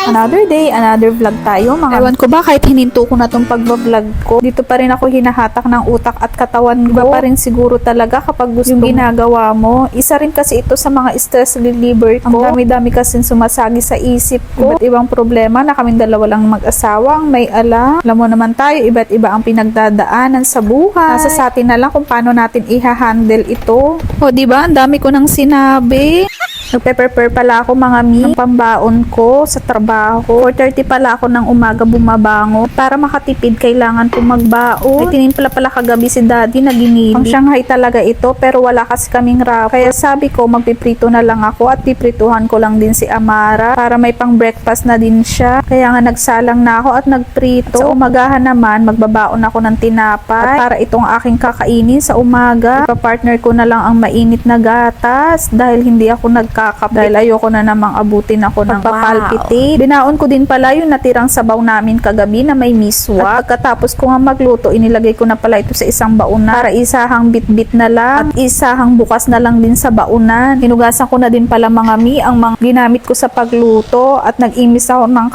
Another day, another vlog tayo mga. Ewan ko ba kahit hininto ko na tong pagbablog ko, dito pa rin ako hinahatak ng utak at katawan ko. Iba pa rin siguro talaga kapag gusto yung ginagawa mo. Isa rin kasi ito sa mga stress reliever ko. Ang dami-dami kasi sumasagi sa isip ko. Iba't ibang problema na kaming dalawa lang mag-asawa ang may alam. Alam mo naman tayo, iba't iba ang pinagdadaanan sa buhay. Nasa sa atin na lang kung paano natin i-handle ito. O diba, ang dami ko nang sinabi. Nagpe-prepare pala ako mga ng pambaon ko sa trabaho. 4:30 pala ako ng umaga bumabango. Para makatipid, kailangan ko magbaon. Ay, tinimpla pala kagabi si daddy na ginili. Pang Shanghai talaga ito, pero wala kasi kaming wrap. Kaya sabi ko, magpiprito na lang ako at piprituhan ko lang din si Amara para may pang breakfast na din siya. Kaya nga nagsalang na ako at nagprito. Sa umagahan naman, magbabaon ako ng tinapay. At para itong aking kakainin sa umaga, ipapartner ko na lang ang mainit na gatas dahil hindi ako dahil ayoko na namang abutin ako ng papalpitate. Binaon ko din pala yung natirang sabaw namin kagabi na may miswa. At pagkatapos ko nga magluto, inilagay ko na pala ito sa isang baunan para isahang bit-bit na lang at isahang bukas na lang din sa baunan. Hinugasan ko na din pala mga ang mga ginamit ko sa pagluto at nag-imis ako ng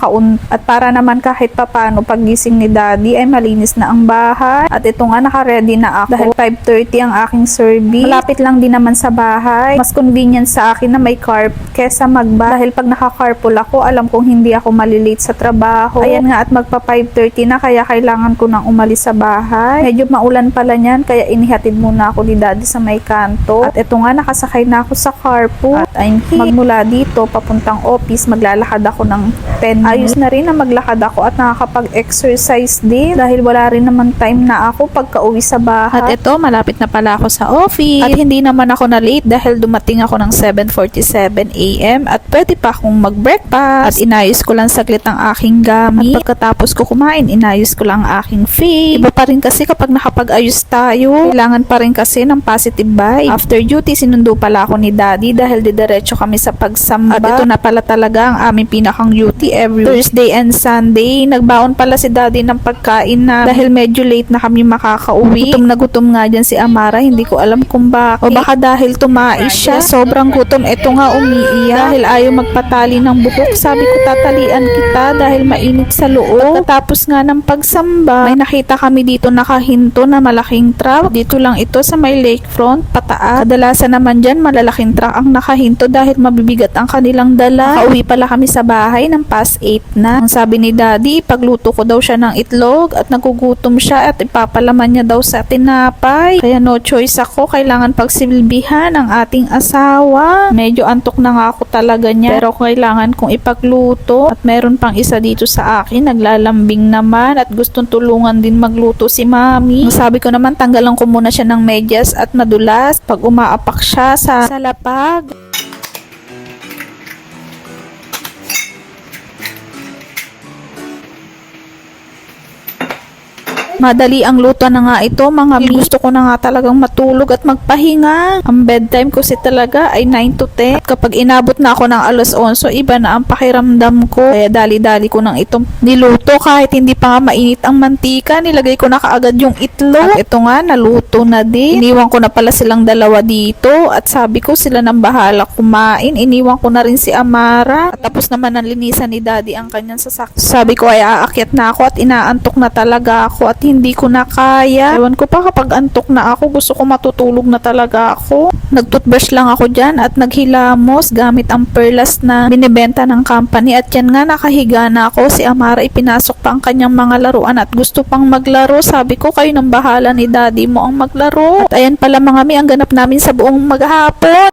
at para naman kahit papano paggising ni daddy ay malinis na ang bahay. At ito nga naka-ready na ako dahil 5:30 ang aking service. Malapit lang din naman sa bahay. Mas convenient sa akin na may carp kesa dahil pag naka-carpool ako, alam kong hindi ako malilate sa trabaho. Ayan nga at magpa 5:30 na kaya kailangan ko nang umalis sa bahay. Medyo maulan pala niyan kaya inihatid muna ako ni daddy sa may kanto. At ito nga nakasakay na ako sa carpool. At I'm here. Magmula dito papuntang office, maglalakad ako ng 10 minutes. Ayos na rin na maglakad ako at nakakapag-exercise din dahil wala rin naman time na ako pagka-uwi sa bahay. At ito, malapit na pala ako sa office. At hindi naman ako na late dahil dumating ako ng 7:47 AM at pwede pa akong mag-breakfast at inayos ko lang saglit ang aking gamit. At pagkatapos ko kumain, inayos ko lang ang aking feed. Iba pa rin kasi kapag nakapag-ayos tayo, kailangan pa rin kasi ng positive vibe. After duty, sinundo pala ako ni daddy dahil didiretso kami sa pagsamba. At ito na pala talaga ang aming pinakang duty every Thursday and Sunday. Nagbaon pala si daddy ng pagkain na dahil medyo late na kami makakauwi. Gutom nga dyan si Amara, hindi ko alam kung bakit. O baka dahil tumais siya, sobrang gutom. Ito nga umiiyak dahil ayaw magpatali ng buhok. Sabi ko tatalian kita dahil mainit sa loob. Pagkatapos nga ng pagsamba, may nakita kami dito nakahinto na malaking truck. Dito lang ito sa may lakefront, pataas. Kadalasan naman dyan malalaking truck ang nakahinto dahil mabibigat ang kanilang dala. Nakauwi pala kami sa bahay ng past 8 na. Ang sabi ni daddy, pagluto ko daw siya ng itlog at nagugutom siya at ipapalaman niya daw sa tinapay. Kaya no choice ako, kailangan pagsilbihan ang ating asawa. Medyo antok na nga ako talaga niya pero kailangan kong ipagluto. At meron pang isa dito sa akin, naglalambing naman at gustong tulungan din magluto si mami. Sabi ko naman tanggalan ko muna siya ng medyas at madulas pag umaapak siya sa lapag. Madali ang luto na nga ito mga gusto ko na nga talagang matulog at magpahinga. Ang bedtime ko si talaga ay 9 to 10. At kapag inabot na ako ng alas 11, iba na ang pakiramdam ko. Kaya dali-dali ko nang itong niluto kahit hindi pa nga mainit ang mantika. Nilagay ko na kaagad yung itlog. At ito nga, naluto na din. Iniwan ko na pala silang dalawa dito. At sabi ko sila nang bahala kumain. Iniwan ko na rin si Amara. At tapos naman ang linisan ni daddy ang kanyang sasakyan. Sabi ko ay aakyat na ako at inaantok na talaga ako at hindi ko na kaya. Ewan ko pa kapag antok na ako, gusto ko matutulog na talaga ako. Nagtoothbrush lang ako dyan at naghilamos gamit ang perlas na binibenta ng company. At yan nga, nakahiga na ako. Si Amara ipinasok pa ang kanyang mga laruan at gusto pang maglaro. Sabi ko, kayo nang bahala ni daddy mo ang maglaro. At ayan pala mga ang ganap namin sa buong maghapon.